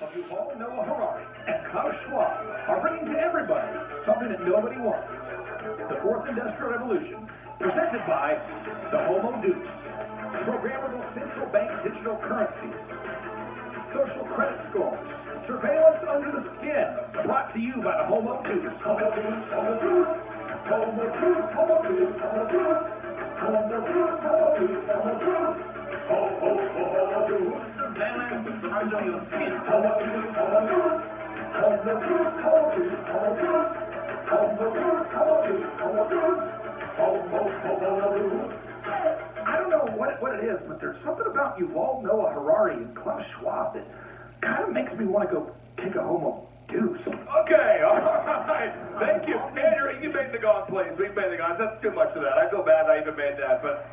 of Yuval Noah Harari and Klaus Schwab are bringing to everybody something that nobody wants. The Fourth Industrial Revolution, presented by the Homo Deuce, programmable central bank digital currencies, social credit scores, surveillance under the skin, brought to you by the Homo Deuce. Homo Deuce, Homo Deuce, Homo Deuce, Homo Deuce, Homo Deuce, Homo Deuce, Homo Deuce, Homo Deuce, Homo Deuce. Surveillance under your skin. Homo Deuce, Homo Deuce, Homo Deuce, Homo Deuce, Homo Deuce, Homo Deuce, Homo Deuce, Homo Deuce, Homo Deuce. I don't know what it is, but there's something about Yuval Noah Harari and Klaus Schwab that kind of makes me want to go take a Homo Deuce. Okay, all right. Thank you. Andrew, you made the gong, please. We made the gong. That's too much of that. I feel bad I even made that, but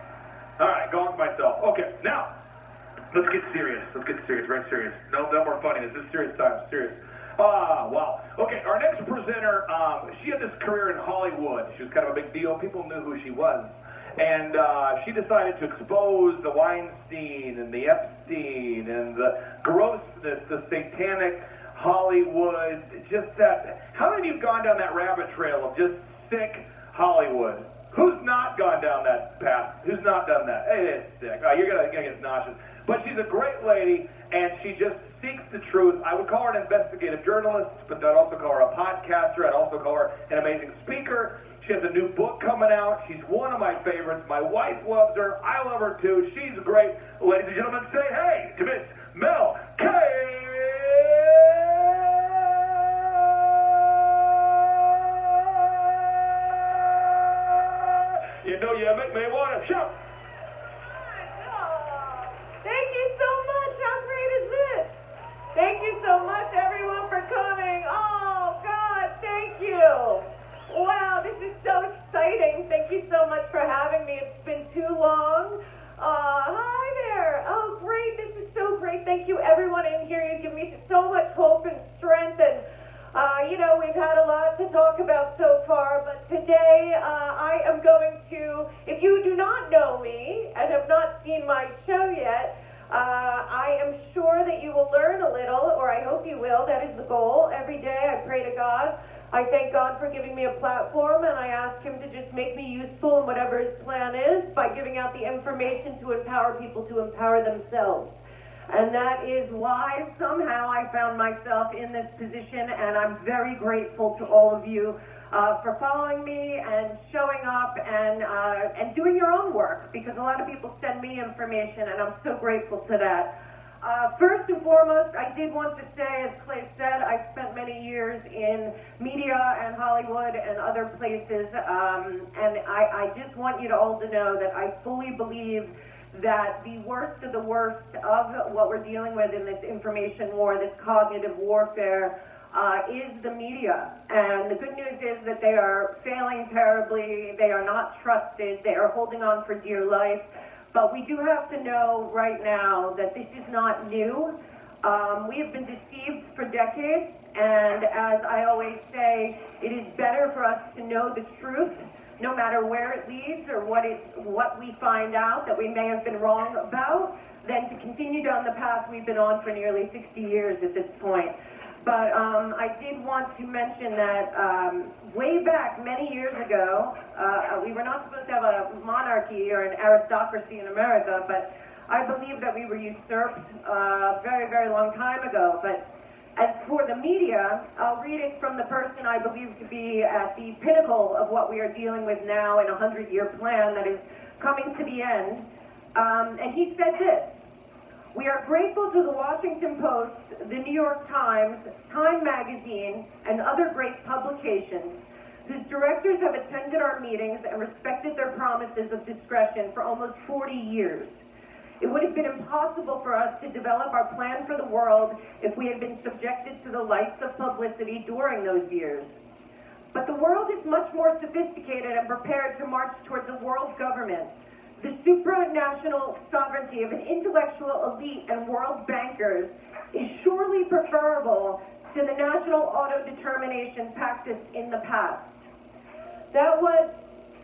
all right, gong myself. Okay, now, let's get serious. Very serious. No more funniness. This is serious time. Serious. Wow. Okay, our next presenter, she had this career in Hollywood. She was kind of a big deal. People knew who she was. And she decided to expose the Weinstein and the Epstein and the grossness, the satanic Hollywood, just that. How many of you have gone down that rabbit trail of just sick Hollywood? Who's not gone down that path? Who's not done that? It is sick. Oh, you're gonna get nauseous. But she's a great lady, and she just seeks the truth. I would call her an investigative journalist, but I'd also call her a podcaster. I'd also call her an amazing speaker. She has a new book coming out. She's one of my favorites. My wife loves her. I love her too. She's great. Ladies and gentlemen, say hey to Miss Mel K. You know you make me want to shout. Thank you so much. How great is this? Thank you so much, everyone, for coming. Oh, God, thank you. Wow, this is so exciting. Thank you so much for having me. It's been too long. Hi there. Oh, great. This is so great. Thank you, everyone in here. You give me so much hope and strength. And, we've had a lot to talk about so far. But today, I am going to, if you do not know me and have not seen my show yet, I am sure that you will learn a little, or I hope you will. That is the goal. Every day I pray to God. I thank God for giving me a platform, and I ask Him to just make me useful in whatever His plan is by giving out the information to empower people to empower themselves. And that is why somehow I found myself in this position, and I'm very grateful to all of you for following me and showing up and doing your own work, because a lot of people send me information, and I'm so grateful to that. First and foremost, I did want to say, as Clay said, I spent many years in media and Hollywood and other places, and I just want you to all to know that I fully believe that the worst of the worst of what we're dealing with in this information war, this cognitive warfare, is the media. And the good news is that they are failing terribly. They are not trusted. They are holding on for dear life. But we do have to know right now that this is not new. We have been deceived for decades, and as I always say, it is better for us to know the truth, no matter where it leads or what we find out that we may have been wrong about, than to continue down the path we've been on for nearly 60 years at this point. But I did want to mention that way back many years ago, we were not supposed to have a monarchy or an aristocracy in America, but I believe that we were usurped a very, very long time ago. But as for the media, I'll read it from the person I believe to be at the pinnacle of what we are dealing with now in a 100-year plan that is coming to the end. And he said this: "We are grateful to the Washington Post, the New York Times, Time Magazine, and other great publications whose directors have attended our meetings and respected their promises of discretion for almost 40 years. It would have been impossible for us to develop our plan for the world if we had been subjected to the lights of publicity during those years. But the world is much more sophisticated and prepared to march towards a world government. The supranational sovereignty of an intellectual elite and world bankers is surely preferable to the national auto-determination practiced in the past." That was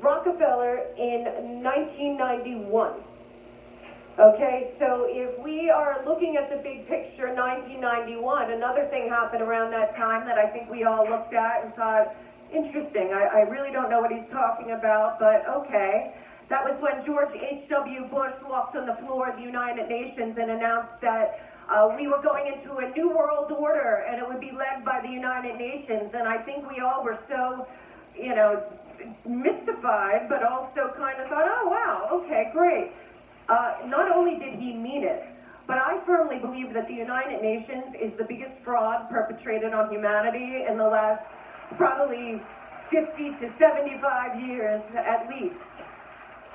Rockefeller in 1991. Okay, so if we are looking at the big picture 1991, another thing happened around that time that I think we all looked at and thought, interesting, I really don't know what he's talking about, but okay. That was when George H.W. Bush walked on the floor of the United Nations and announced that we were going into a new world order and it would be led by the United Nations. And I think we all were so, mystified, but also kind of thought, oh, wow, okay, great. Not only did he mean it, but I firmly believe that the United Nations is the biggest fraud perpetrated on humanity in the last probably 50 to 75 years at least.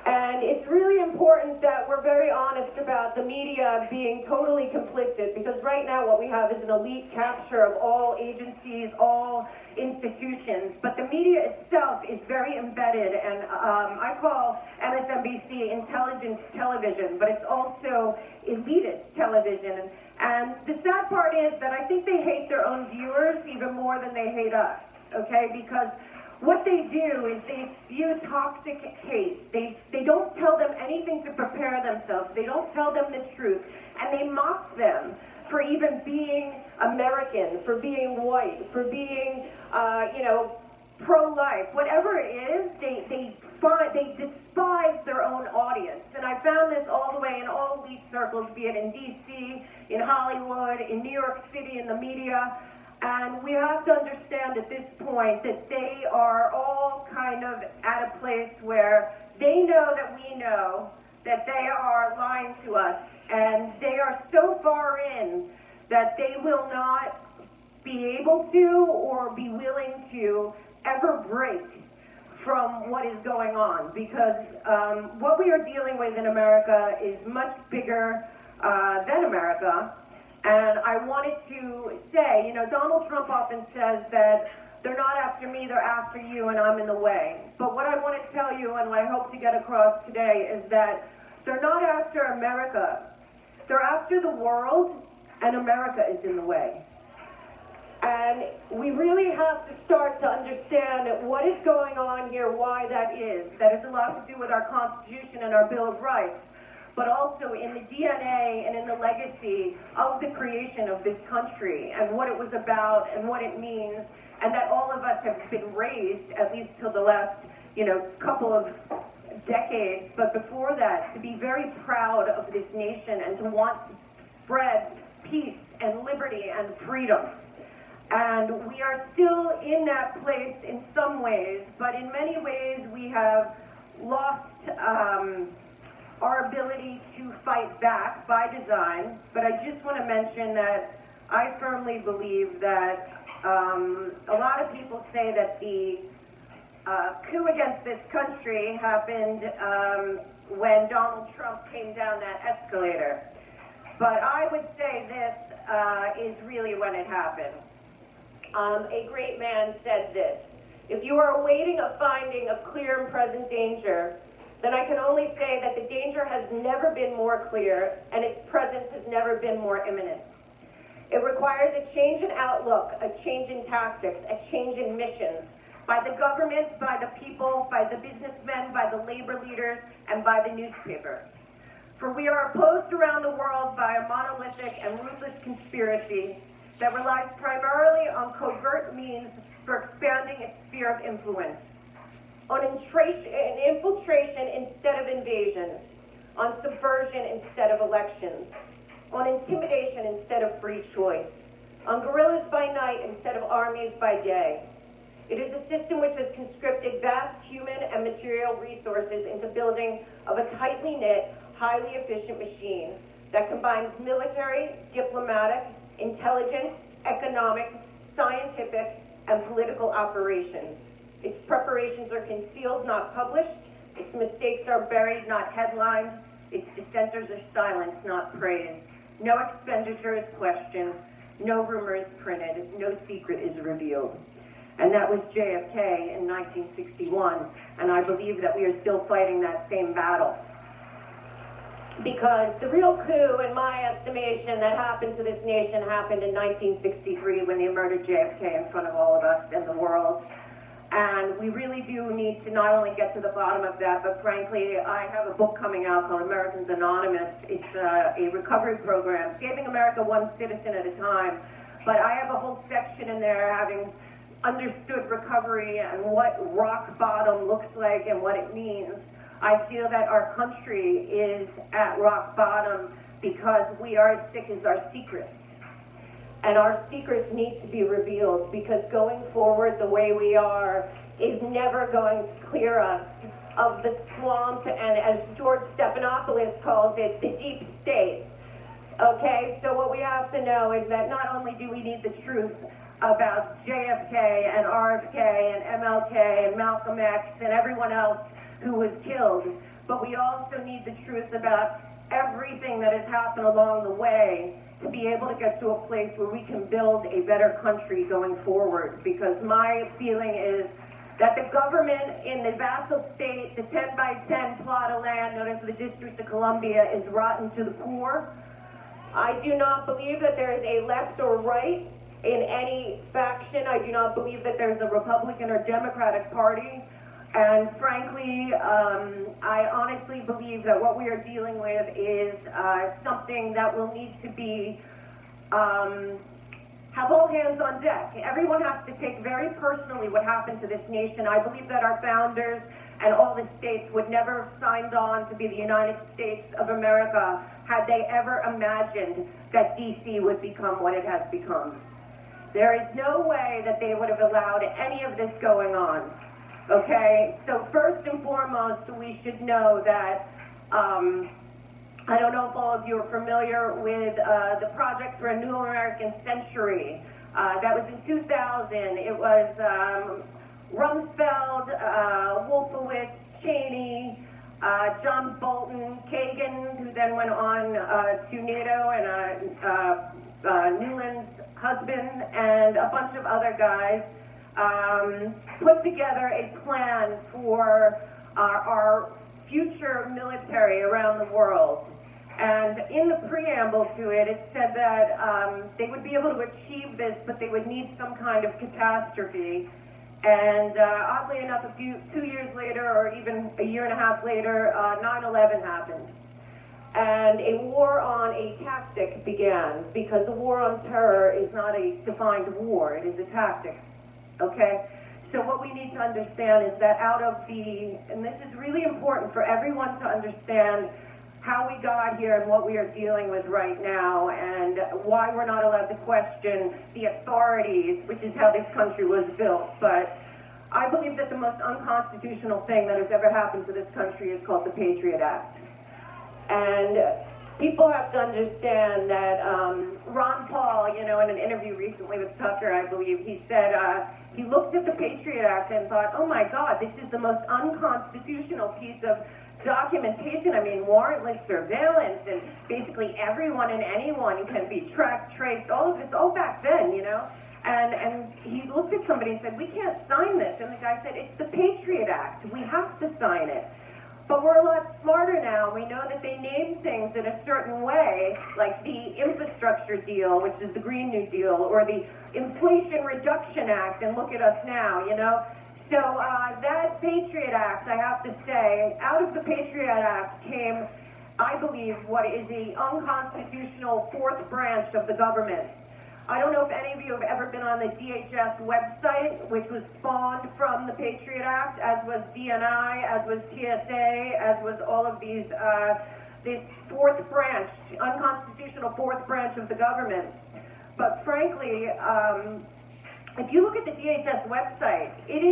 And it's really important that we're very honest about the media being totally complicit, because right now what we have is an elite capture of all agencies, all institutions, but the media itself is very embedded, and I call MSNBC intelligence television, but it's also elitist television. And the sad part is that I think they hate their own viewers even more than they hate us, okay? Because what they do is they spew toxic hate. They don't tell them anything to prepare themselves. They don't tell them the truth. And they mock them for even being American, for being white, for being, pro-life. Whatever it is, they despise their own audience. And I found this all the way in all elite circles, be it in D.C., in Hollywood, in New York City, in the media. And we have to understand at this point that they are all kind of at a place where they know that we know that they are lying to us. And they are so far in that they will not be able to or be willing to ever break from what is going on. Because what we are dealing with in America is much bigger than America. And I wanted to say, Donald Trump often says that they're not after me, they're after you, and I'm in the way. But what I want to tell you, and what I hope to get across today, is that they're not after America. They're after the world, and America is in the way. And we really have to start to understand what is going on here, why that is. That has a lot to do with our Constitution and our Bill of Rights, but also in the DNA and in the legacy of the creation of this country and what it was about and what it means, and that all of us have been raised, at least till the last, couple of decades, but before that, to be very proud of this nation and to want to spread peace and liberty and freedom. And we are still in that place in some ways, but in many ways we have lost our ability to fight back by design. But I just want to mention that I firmly believe that a lot of people say that the coup against this country happened when Donald Trump came down that escalator. But I would say this is really when it happened. A great man said this: if you are awaiting a finding of clear and present danger, then I can only say that the danger has never been more clear and its presence has never been more imminent. It requires a change in outlook, a change in tactics, a change in missions, by the government, by the people, by the businessmen, by the labor leaders, and by the newspaper. For we are opposed around the world by a monolithic and ruthless conspiracy that relies primarily on covert means for expanding its sphere of influence, on infiltration instead of invasion, on subversion instead of elections, on intimidation instead of free choice, on guerrillas by night instead of armies by day. It is a system which has conscripted vast human and material resources into building of a tightly knit, highly efficient machine that combines military, diplomatic, intelligence, economic, scientific, and political operations. Its preparations are concealed, not published. Its mistakes are buried, not headlined. Its dissenters are silenced, not praised. No expenditure is questioned. No rumor is printed. No secret is revealed. And that was JFK in 1961. And I believe that we are still fighting that same battle. Because the real coup, in my estimation, that happened to this nation happened in 1963 when they murdered JFK in front of all of us and the world. And we really do need to not only get to the bottom of that, but frankly, I have a book coming out called Americans Anonymous. It's a recovery program, saving America one citizen at a time. But I have a whole section in there having understood recovery and what rock bottom looks like and what it means. I feel that our country is at rock bottom because we are as sick as our secrets. And our secrets need to be revealed, because going forward the way we are is never going to clear us of the swamp, and as George Stephanopoulos calls it, the deep state. Okay, so what we have to know is that not only do we need the truth about JFK and RFK and MLK and Malcolm X and everyone else who was killed, but we also need the truth about everything that has happened along the way, to be able to get to a place where we can build a better country going forward. Because my feeling is that the government in the vassal state, the 10 by 10 plot of land known as the District of Columbia, is rotten to the core. I do not believe that there is a left or right in any faction. I do not believe that there's a Republican or Democratic Party. And frankly, I honestly believe that what we are dealing with is something that will need to be, have all hands on deck. Everyone has to take very personally what happened to this nation. I believe that our founders and all the states would never have signed on to be the United States of America had they ever imagined that D.C. would become what it has become. There is no way that they would have allowed any of this going on. Okay, so first and foremost, we should know that, I don't know if all of you are familiar with the Project for a New American Century. That was in 2000. It was Rumsfeld, Wolfowitz, Cheney, John Bolton, Kagan, who then went on to NATO, and Newland's husband, and a bunch of other guys. Put together a plan for our future military around the world. And in the preamble to it, it said that they would be able to achieve this, but they would need some kind of catastrophe. And oddly enough, 2 years later, or even a year and a half later, 9/11 happened. And a war on a tactic began, because the war on terror is not a defined war, it is a tactic. Okay? So what we need to understand is that out of the, and this is really important for everyone to understand how we got here and what we are dealing with right now, and why we're not allowed to question the authorities, which is how this country was built. But I believe that the most unconstitutional thing that has ever happened to this country is called the Patriot Act. And people have to understand that Ron Paul, in an interview recently with Tucker, I believe, he said he looked at the Patriot Act and thought, oh my God, this is the most unconstitutional piece of documentation. I mean, warrantless surveillance, and basically everyone and anyone can be tracked, traced, all of this, all back then, And he looked at somebody and said, we can't sign this. And the guy said, it's the Patriot Act. We have to sign it. But we're a lot smarter now. We know that they name things in a certain way, like the infrastructure deal, which is the Green New Deal, or the Inflation Reduction Act, and look at us now, So that Patriot Act, I have to say, out of the Patriot Act came, I believe, what is the unconstitutional fourth branch of the government. I don't know if any of you have ever been on the DHS website, which was spawned from the Patriot Act, as was DNI, as was TSA, as was all of these, this fourth branch, unconstitutional fourth branch of the government. But frankly, if you look at the DHS website, it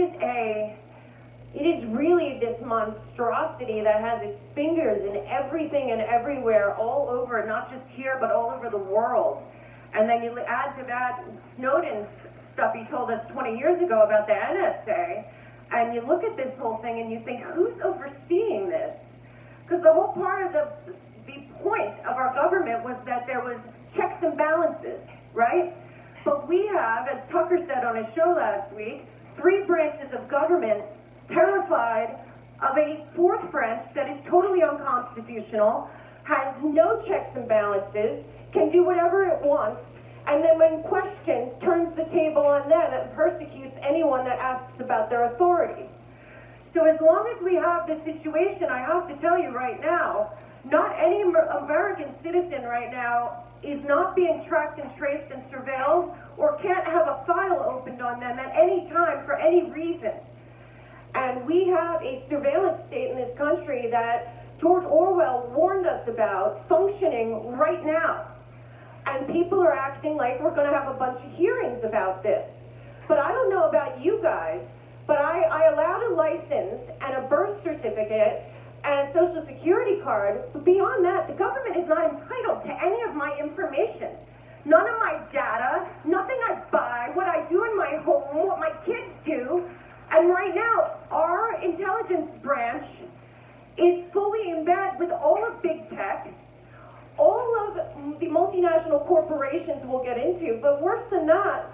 is really this monstrosity that has its fingers in everything and everywhere, all over, not just here, but all over the world. And then you add to that Snowden's stuff he told us 20 years ago about the NSA, and you look at this whole thing and you think, who's overseeing this? Because the whole part of the point of our government was that there was checks and balances, right? But we have, as Tucker said on his show last week, 3 branches of government terrified of a fourth branch that is totally unconstitutional, has no checks and balances, can do whatever it wants, and then when questioned, turns the table on them and persecutes anyone that asks about their authority. So as long as we have this situation, I have to tell you right now, not any American citizen right now is not being tracked and traced and surveilled or can't have a file opened on them at any time for any reason. And we have a surveillance state in this country that George Orwell warned us about functioning right now. And people are acting like we're going to have a bunch of hearings about this. But I don't know about you guys, but I allowed a license and a birth certificate and a social security card. But beyond that, the government is not entitled to any of my information. None of my data, nothing I buy, what I do in my home, what my kids do. And right now, our intelligence branch is fully in bed with all of big tech, all of the multinational corporations we'll get into, but worse than that,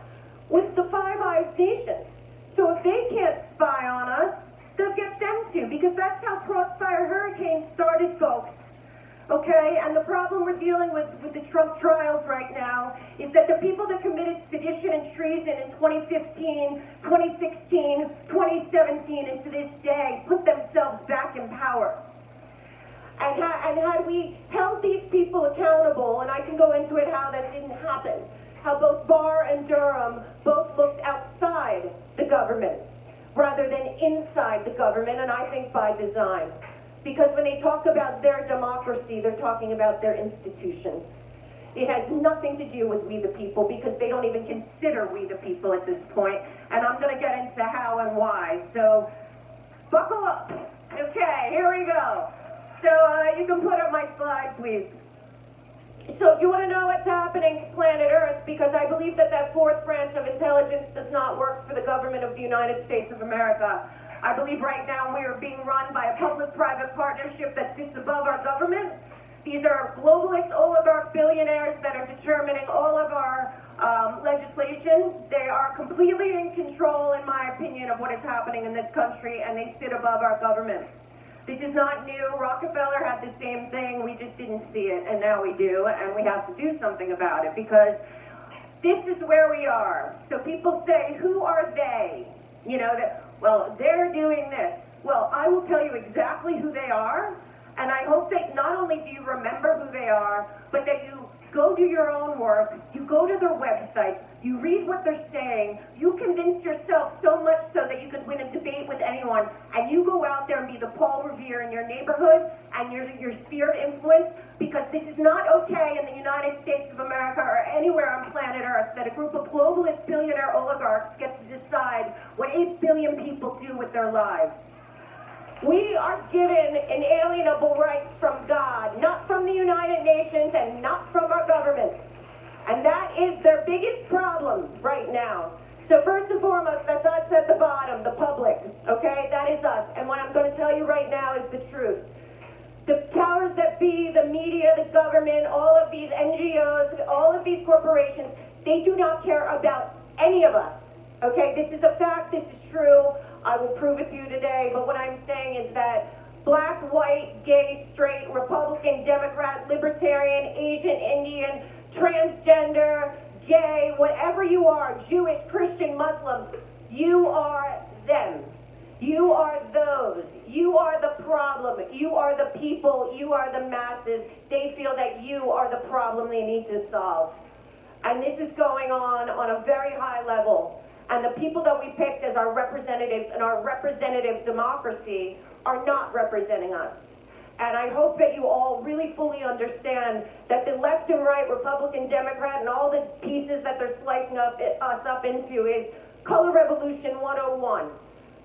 with the Five Eyes nations. So if they can't spy on us, they'll get them to, because that's how Crossfire Hurricane started, folks. Okay, and the problem we're dealing with the Trump trials right now is that the people that committed sedition and treason in 2015, 2016, 2017, and to this day put themselves back in power. And had we held these people accountable, and I can go into it how that didn't happen, how both Barr and Durham both looked outside the government rather than inside the government, and I think by design. Because when they talk about their democracy, they're talking about their institutions. It has nothing to do with we the people, because they don't even consider we the people at this point. And I'm going to get into how and why. So, buckle up. Okay, here we go. So, you can put up my slide, please. So if you want to know what's happening to planet Earth, because I believe that fourth branch of intelligence does not work for the government of the United States of America. I believe right now we are being run by a public-private partnership that sits above our government. These are globalist oligarch billionaires that are determining all of our legislation. They are completely in control, in my opinion, of what is happening in this country, and they sit above our government. This is not new. Rockefeller had the same thing. We just didn't see it, and now we do, and we have to do something about it, because this is where we are. So people say, who are they? You know, well, they're doing this. Well, I will tell you exactly who they are, and I hope that not only do you remember who they are, but that you go do your own work, you go to their websites, you read what they're saying, you convince yourself so much so that you can win a debate with anyone, and you go out there and be the Paul Revere in your neighborhood and your sphere of influence, because this is not okay in the United States of America or anywhere on planet Earth that a group of globalist billionaire oligarchs get to decide what 8 billion people do with their lives. We are given inalienable rights from God, not from the United Nations and not from our governments. And that is their biggest problem right now. So first and foremost, that's us at the bottom, the public, okay? That is us. And what I'm going to tell you right now is the truth. The powers that be, the media, the government, all of these NGOs, all of these corporations, they do not care about any of us, okay? This is a fact, this is true. I will prove it to you today, but what I'm saying is that black, white, gay, straight, Republican, Democrat, Libertarian, Asian, Indian, transgender, gay, whatever you are, Jewish, Christian, Muslim, you are them. You are those. You are the problem. You are the people. You are the masses. They feel that you are the problem they need to solve. And this is going on a very high level. And the people that we picked as our representatives in our representative democracy are not representing us. And I hope that you all really fully understand that the left and right, Republican, Democrat, and all the pieces that they're slicing us up into is Color Revolution 101.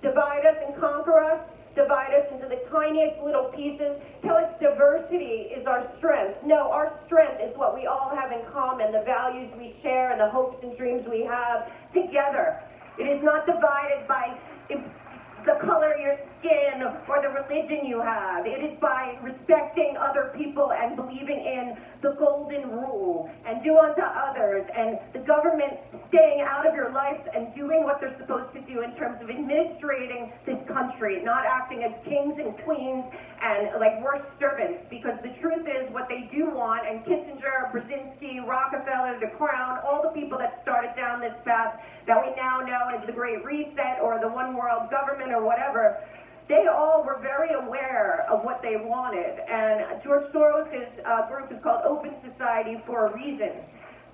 Divide us and conquer us. Divide us into the tiniest little pieces. Tell us diversity is our strength. No, our strength is what we all have in common, the values we share and the hopes and dreams we have together. It is not divided by the color of your skin or the religion you have. It is by respecting other people and believing in the golden rule and do unto others, and the government staying out of your life and doing what they're supposed to do in terms of administrating this country, not acting as kings and queens and like worse servants, because the truth is what they do want, and Kissinger, Brzezinski, Rockefeller, the Crown, all the people that started down this path that we now know as the Great Reset or the One World Government or whatever, they all were very aware of what they wanted. And George Soros' group is called Open Society for a reason,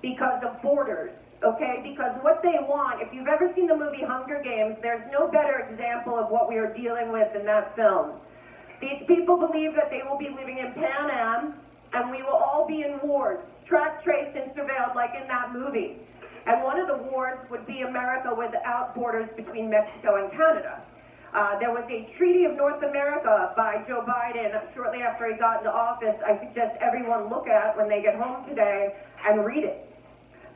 because of borders, okay? Because what they want, if you've ever seen the movie Hunger Games, there's no better example of what we are dealing with in that film. These people believe that they will be living in Pan Am, and we will all be in wards, tracked, traced, and surveilled like in that movie. And one of the wards would be America without borders between Mexico and Canada. There was a Treaty of North America by Joe Biden shortly after he got into office. I suggest everyone look at when they get home today and read it,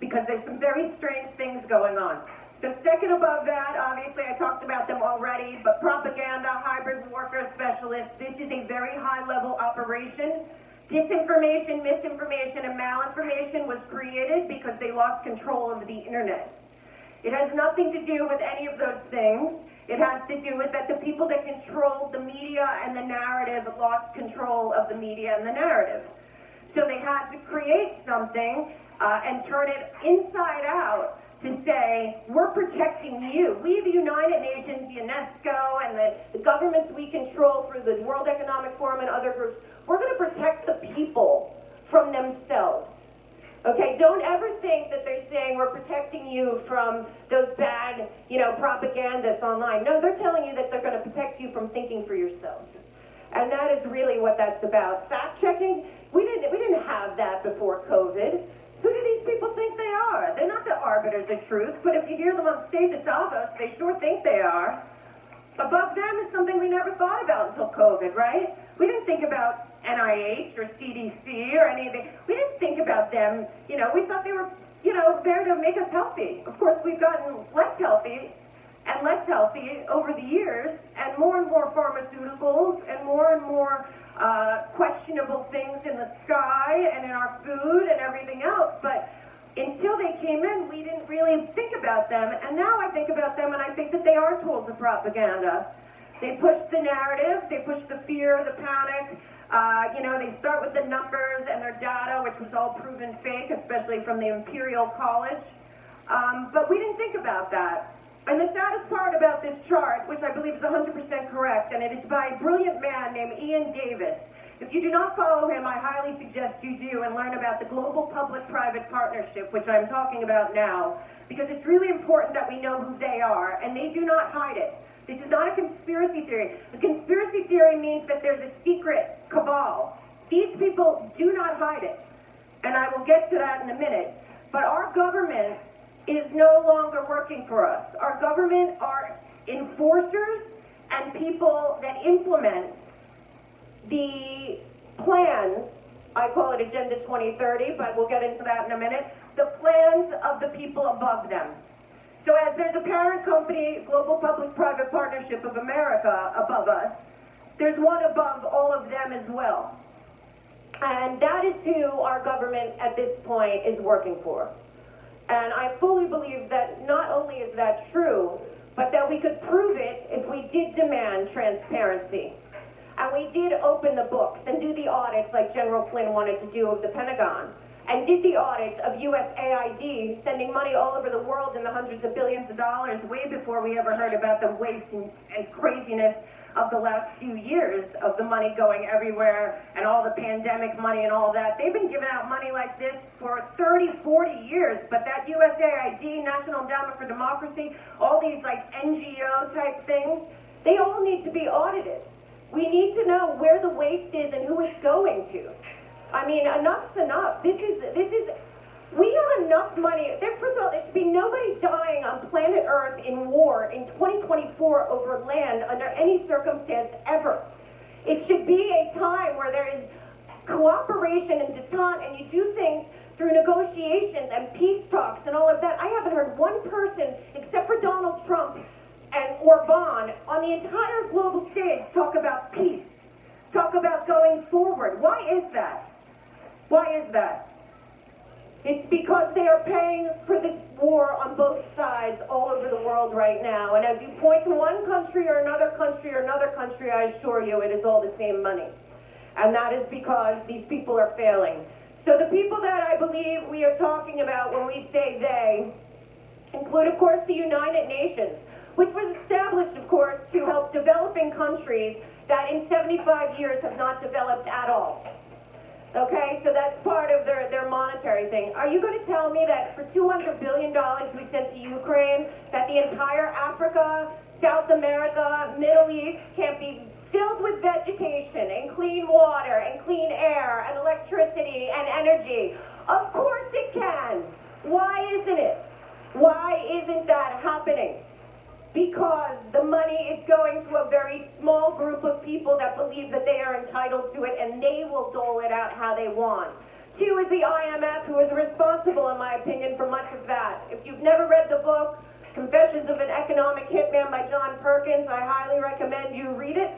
because there's some very strange things going on. So second above that, obviously I talked about them already, but propaganda, hybrid warfare specialists, this is a very high-level operation. Disinformation, misinformation, and malinformation was created because they lost control of the internet. It has nothing to do with any of those things. It has to do with that the people that controlled the media and the narrative lost control of the media and the narrative. So they had to create something and turn it inside out to say, we're protecting you. We, the United Nations, UNESCO, and the governments we control through the World Economic Forum and other groups, we're going to protect the people from themselves. Okay, don't ever think that they're saying we're protecting you from those bad, propagandists online. No, they're telling you that they're going to protect you from thinking for yourself. And that is really what that's about. Fact checking, we didn't have that before COVID. Who do these people think they are? They're not the arbiters of truth, but if you hear them on stage at Davos, they sure think they are. Above them is something we never thought about until COVID, right? We didn't think about NIH or CDC or anything. We didn't think about them. We thought they were, there to make us healthy. Of course, we've gotten less healthy over the years, and more pharmaceuticals and more questionable things in the sky and in our food and everything else. But until they came in, we didn't really think about them. And now I think about them, and I think that they are tools of propaganda. They push the narrative, they push the fear, the panic. They start with the numbers and their data, which was all proven fake, especially from the Imperial College. But we didn't think about that. And the saddest part about this chart, which I believe is 100% correct, and it is by a brilliant man named Ian Davis. If you do not follow him, I highly suggest you do and learn about the Global Public-Private Partnership, which I'm talking about now, because it's really important that we know who they are, and they do not hide it. This is not a conspiracy theory. A conspiracy theory means that there's a secret cabal. These people do not hide it, and I will get to that in a minute. But our government is no longer working for us. Our government are enforcers and people that implement the plans. I call it Agenda 2030, but we'll get into that in a minute. The plans of the people above them. So as there's a parent company, Global Public-Private Partnership of America, above us, there's one above all of them as well. And that is who our government at this point is working for. And I fully believe that not only is that true, but that we could prove it if we did demand transparency. And we did open the books and do the audits like General Flynn wanted to do of the Pentagon, and did the audits of USAID, sending money all over the world in the hundreds of billions of dollars way before we ever heard about the waste and craziness of the last few years of the money going everywhere and all the pandemic money and all that. They've been giving out money like this for 30, 40 years, but that USAID, National Endowment for Democracy, all these like NGO type things, they all need to be audited. We need to know where the waste is and who it's going to. I mean, enough's enough. We have enough money. First of all, there should be nobody dying on planet Earth in war in 2024 over land under any circumstance ever. It should be a time where there is cooperation and detente, and you do things through negotiations and peace talks and all of that. I haven't heard one person, except for Donald Trump and and Orban on the entire global stage talk about peace, talk about going forward. Why is that? Why is that? It's because they are paying for the war on both sides all over the world right now. And as you point to one country or another country or another country, I assure you it is all the same money. And that is because these people are failing. So the people that I believe we are talking about when we say they include, of course, the United Nations, which was established, of course, to help developing countries that in 75 years have not developed at all. Okay, so that's part of their monetary thing. Are you going to tell me that for $200 billion we sent to Ukraine, that the entire Africa, South America, Middle East can't be filled with vegetation and clean water and clean air and electricity and energy? Of course it can. Why isn't it? Why isn't that happening? Because the money is going to a very small group of people that believe that they are entitled to it, and they will dole it out how they want. Two is the IMF, who is responsible, in my opinion, for much of that. If you've never read the book, Confessions of an Economic Hitman by John Perkins, I highly recommend you read it.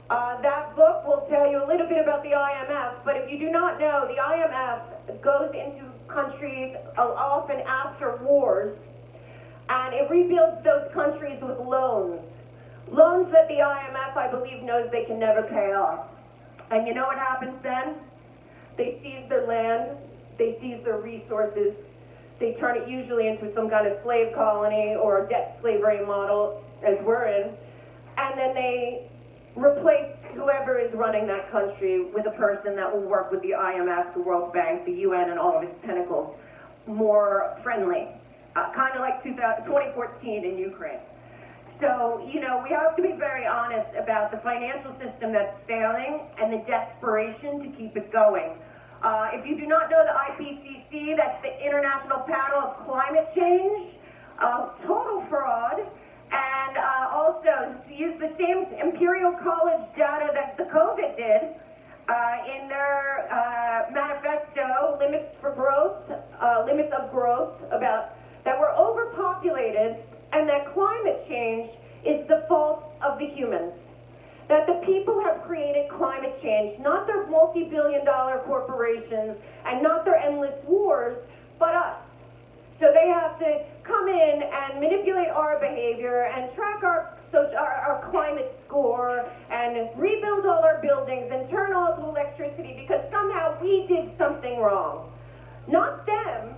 That book will tell you a little bit about the IMF, but if you do not know, the IMF goes into countries often after wars, and it rebuilds those countries with loans. Loans that the IMF, I believe, knows they can never pay off. And you know what happens then? They seize their land, they seize their resources, they turn it usually into some kind of slave colony or a debt slavery model, as we're in, and then they replace whoever is running that country with a person that will work with the IMF, the World Bank, the UN, and all of its tentacles more friendly. Kind of like 2014 in Ukraine. So, you know, we have to be very honest about the financial system that's failing and the desperation to keep it going. If you do not know the IPCC, that's the International Panel of Climate Change, total fraud, and also use the same Imperial College data that the COVID did in their manifesto, Limits of Growth, about that we're overpopulated and that climate change is the fault of the humans. That the people have created climate change, not their multi-billion-dollar corporations and not their endless wars, but us. So they have to come in and manipulate our behavior and track our climate score and rebuild all our buildings and turn off electricity because somehow we did something wrong. Not them.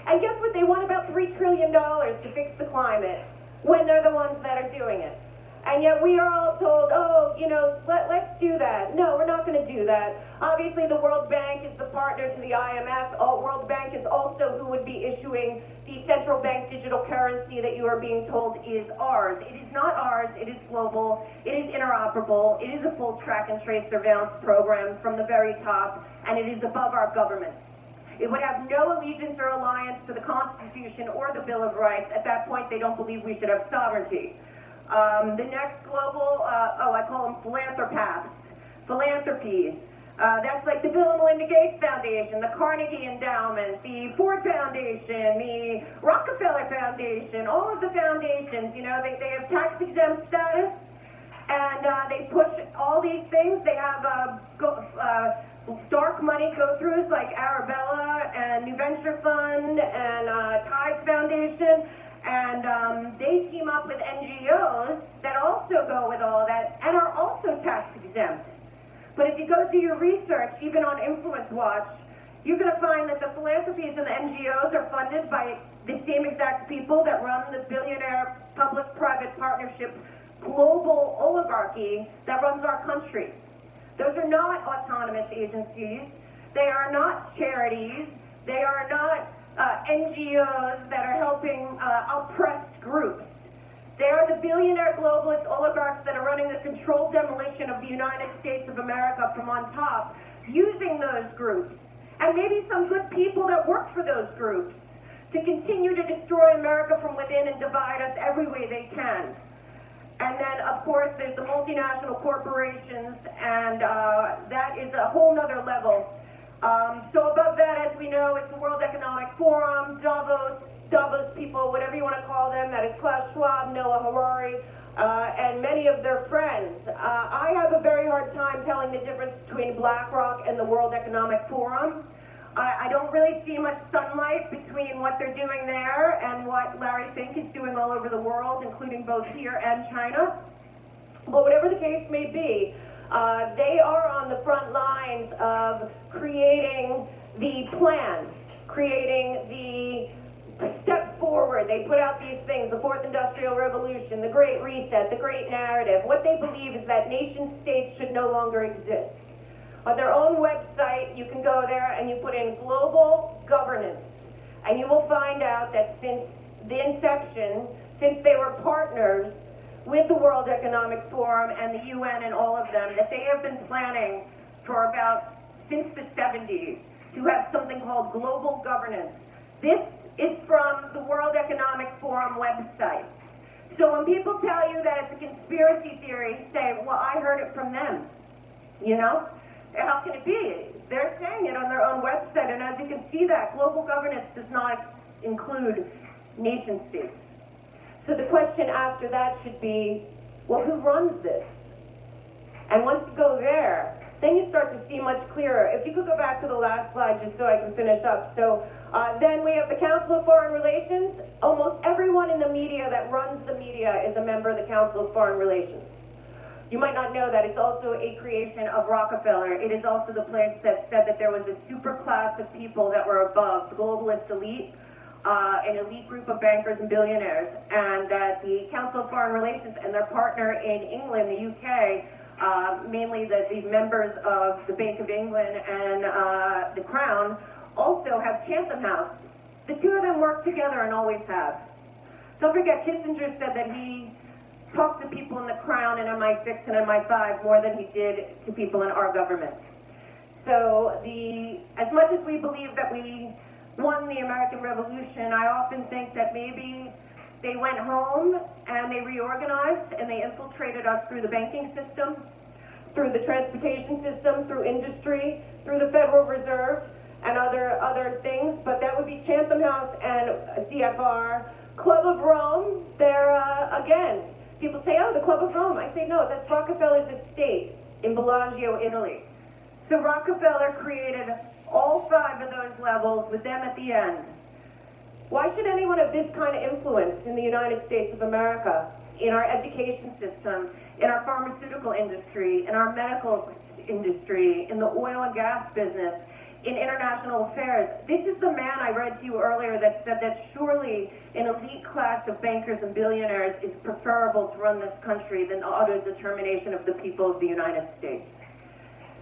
And guess what? They want about $3 trillion to fix the climate when they're the ones that are doing it. And yet we are all told, oh, you know, let's do that. No, we're not going to do that. Obviously, the World Bank is the partner to the IMF. World Bank is also who would be issuing the central bank digital currency that you are being told is ours. It is not ours. It is global. It is interoperable. It is a full track and trace surveillance program from the very top, and it is above our government. It would have no allegiance or alliance to the Constitution or the Bill of Rights. At that point, they don't believe we should have sovereignty. The next global, I call them philanthropies. That's like the Bill and Melinda Gates Foundation, the Carnegie Endowment, the Ford Foundation, the Rockefeller Foundation, all of the foundations, you know, they have tax-exempt status, and they push all these things. They have dark money go-throughs like Arabella and New Venture Fund and Tides Foundation, and they team up with NGOs that also go with all that and are also tax-exempt. But if you go do your research, even on Influence Watch, you're going to find that the philanthropies and the NGOs are funded by the same exact people that run the billionaire public-private partnership global oligarchy that runs our country. Those are not autonomous agencies. They are not charities. They are not NGOs that are helping oppressed groups. They are the billionaire globalist oligarchs that are running the controlled demolition of the United States of America from on top, using those groups, and maybe some good people that work for those groups, to continue to destroy America from within and divide us every way they can. And then, of course, there's the multinational corporations, and that is a whole nother level. So above that, as we know, it's the World Economic Forum, Davos people people, whatever you want to call them, that is Klaus Schwab, Noah Harari, and many of their friends. I have a very hard time telling the difference between BlackRock and the World Economic Forum. I don't really see much sunlight between what they're doing there and what Larry Fink is doing all over the world, including both here and China. But whatever the case may be, they are on the front lines of creating the plan, creating the step forward. They put out these things, the Fourth Industrial Revolution, the Great Reset, the Great Narrative. What they believe is that nation states should no longer exist. On their own website, you can go there and you put in global governance, and you will find out that since the inception, since they were partners with the World Economic Forum and the UN and all of them, that they have been planning for about since the 70s to have something called global governance. This is from the World Economic Forum website. So when people tell you that it's a conspiracy theory, say, well, I heard it from them. You know? How can it be? They're saying it on their own website, and as you can see that, global governance does not include nation states. So the question after that should be, well, who runs this? And once you go there, then you start to see much clearer. If you could go back to the last slide just so I can finish up. So then we have the Council of Foreign Relations. Almost everyone in the media that runs the media is a member of the Council of Foreign Relations. You might not know that it's also a creation of Rockefeller. It is also the place that said that there was a super class of people that were above the globalist elite, an elite group of bankers and billionaires, and that the Council of Foreign Relations and their partner in England, the UK, mainly the members of the Bank of England and the Crown, also have Chatham House. The two of them work together and always have. Don't forget, Kissinger said that he talked to people in the Crown and MI6 and MI5 more than he did to people in our government. So as much as we believe that we won the American Revolution, I often think that maybe they went home and they reorganized and they infiltrated us through the banking system, through the transportation system, through industry, through the Federal Reserve, and other things. But that would be Chatham House and CFR. Club of Rome, they're, again, people say, oh, the Club of Rome. I say, no, that's Rockefeller's estate in Bellagio, Italy. So Rockefeller created all 5 of those levels with them at the end. Why should anyone have this kind of influence in the United States of America, in our education system, in our pharmaceutical industry, in our medical industry, in the oil and gas business, in international affairs? This is the man I read to you earlier that said that surely an elite class of bankers and billionaires is preferable to run this country than the auto-determination of the people of the United States.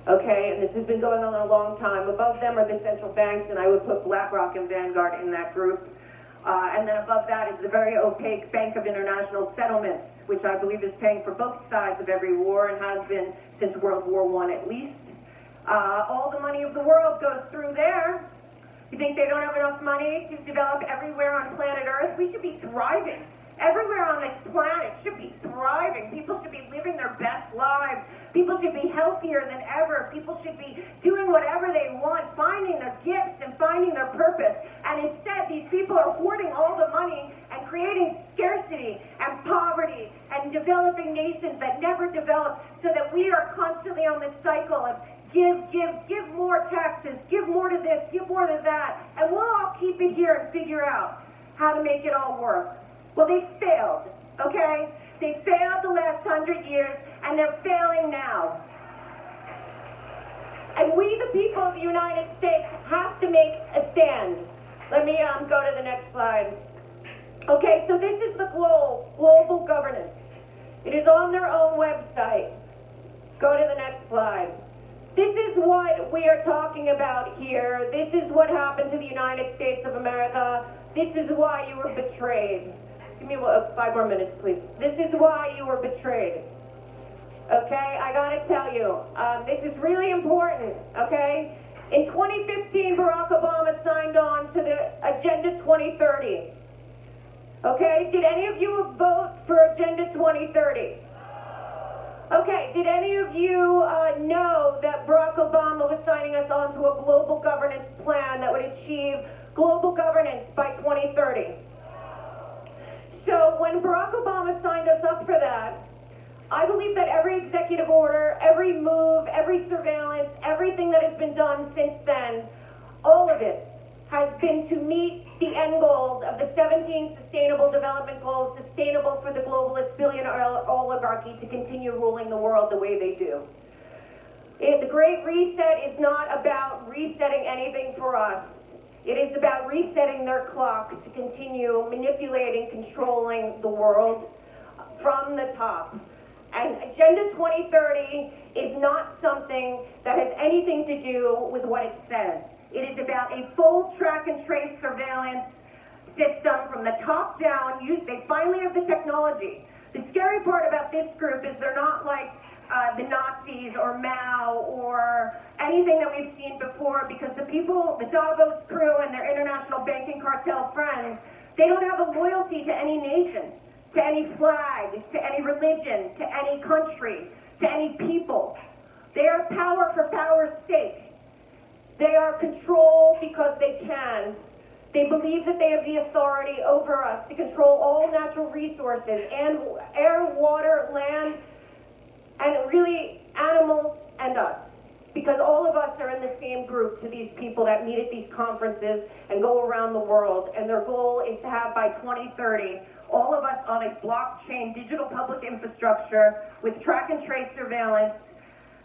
Okay, and this has been going on a long time. Above them are the central banks, and I would put BlackRock and Vanguard in that group. And then above that is the very opaque Bank of International Settlements, which I believe is paying for both sides of every war and has been since World War I at least. All the money of the world goes through there. You think they don't have enough money to develop everywhere on planet Earth? We should be thriving. Everywhere on this planet should be thriving. People should be living their best lives. People should be healthier than ever. People should be doing whatever they want, finding their gifts and finding their purpose. And instead, these people are hoarding all the money and creating scarcity and poverty and developing nations that never develop, so that we are constantly on this cycle of give more taxes, give more to this, give more to that, and we'll all keep it here and figure out how to make it all work. Well, they failed, okay? They failed the last 100 years, and they're failing now. And we, the people of the United States, have to make a stand. Let me go to the next slide. Okay, so this is the global governance. It is on their own website. Go to the next slide. This is what we are talking about here. This is what happened to the United States of America. This is why you were betrayed. Give me 5 more minutes, please. This is why you were betrayed. Okay, I gotta tell you, this is really important, okay? In 2015, Barack Obama signed on to the Agenda 2030. Okay, did any of you vote for Agenda 2030? Okay, did any of you know that Barack Obama was signing us on to a global governance plan that would achieve global governance by 2030? that every executive order, every move, every surveillance, everything that has been done since then, all of it has been to meet the end goals of the 17 Sustainable Development Goals, sustainable for the globalist billionaire oligarchy to continue ruling the world the way they do. The Great Reset is not about resetting anything for us. It is about resetting their clock to continue manipulating, controlling the world from the top. And Agenda 2030 is not something that has anything to do with what it says. It is about a full track and trace surveillance system from the top down. They finally have the technology. The scary part about this group is they're not like the Nazis or Mao or anything that we've seen before, because the people, the Davos crew and their international banking cartel friends, they don't have a loyalty to any nation, to any flag, to any religion, to any country, to any people. They are power for power's sake. They are control because they can. They believe that they have the authority over us to control all natural resources, and air, water, land, and really animals and us. Because all of us are in the same group to these people that meet at these conferences and go around the world. And their goal is to have by 2030, all of us on a blockchain digital public infrastructure with track and trace surveillance,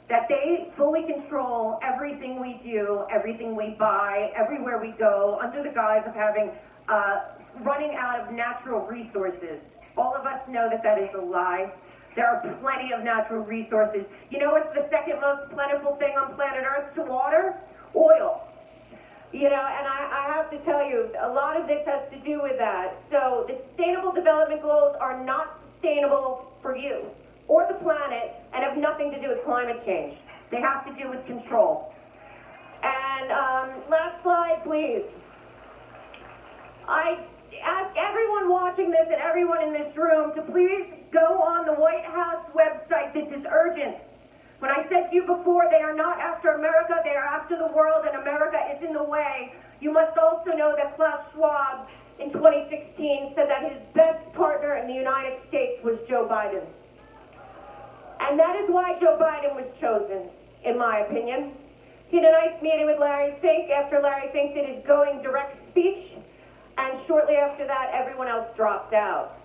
that they fully control everything we do, everything we buy, everywhere we go, under the guise of having running out of natural resources. All of us know that that is a lie. There are plenty of natural resources. You know what's the second most plentiful thing on planet Earth to water? Oil. You know, and I have to tell you, a lot of this has to do with that. So the Sustainable Development Goals are not sustainable for you or the planet, and have nothing to do with climate change. They have to do with control. And last slide, please. I ask everyone watching this and everyone in this room to please go on the White House website. This is urgent. When I said to you before, they are not after America, they are after the world, and America is in the way. You must also know that Klaus Schwab in 2016 said that his best partner in the United States was Joe Biden. And that is why Joe Biden was chosen, in my opinion. He had a nice meeting with Larry Fink after Larry Fink did his going direct speech, and shortly after that, everyone else dropped out.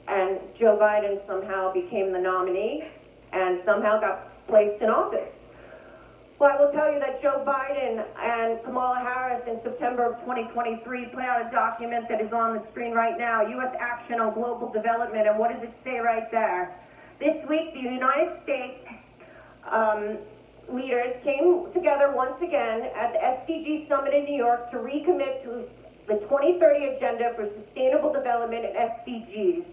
And Joe Biden somehow became the nominee and somehow got placed in office. Well, I will tell you that Joe Biden and Kamala Harris in September of 2023 put out a document that is on the screen right now, U.S. Action on Global Development, and what does it say right there? This week, the United States leaders came together once again at the SDG Summit in New York to recommit to the 2030 Agenda for Sustainable Development and SDGs.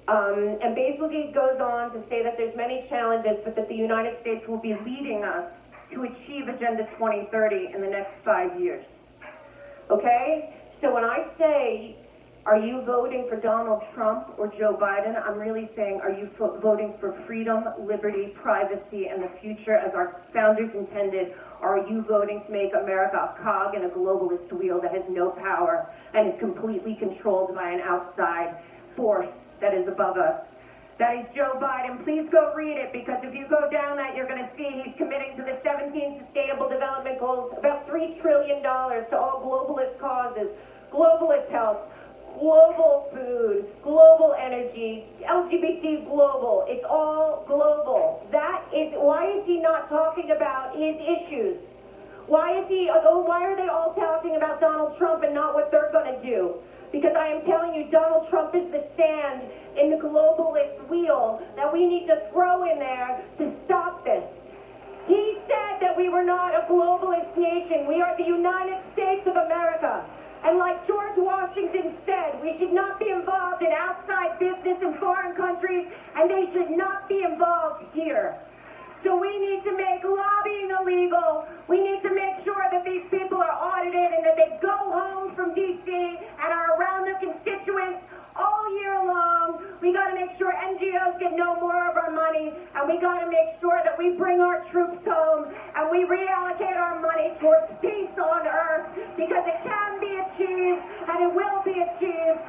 And basically goes on to say that there's many challenges, but that the United States will be leading us to achieve Agenda 2030 in the next 5 years. Okay? So when I say, are you voting for Donald Trump or Joe Biden? I'm really saying, are you voting for freedom, liberty, privacy, and the future as our founders intended? Or are you voting to make America a cog in a globalist wheel that has no power and is completely controlled by an outside force that is above us? That is Joe Biden. Please go read it, because if you go down that, you're going to see he's committing to the 17 Sustainable Development Goals about $3 trillion to all globalist causes, globalist health, global food, global energy, LGBT global. It's all global. That is, why is he not talking about his issues? Why are they all talking about Donald Trump and not what they're going to do? Because I am telling you, Donald Trump is the sand in the globalist wheel that we need to throw in there to stop this. He said that we were not a globalist nation. We are the United States of America. And like George Washington said, we should not be involved in outside business in foreign countries, and they should not be involved here. So we need to make lobbying illegal. We need to make sure that these people are audited and that they go home from D.C. and are around their constituents all year long. We got to make sure NGOs get no more of our money, and we got to make sure that we bring our troops home and we reallocate our money towards peace on earth, because it can be achieved and it will be achieved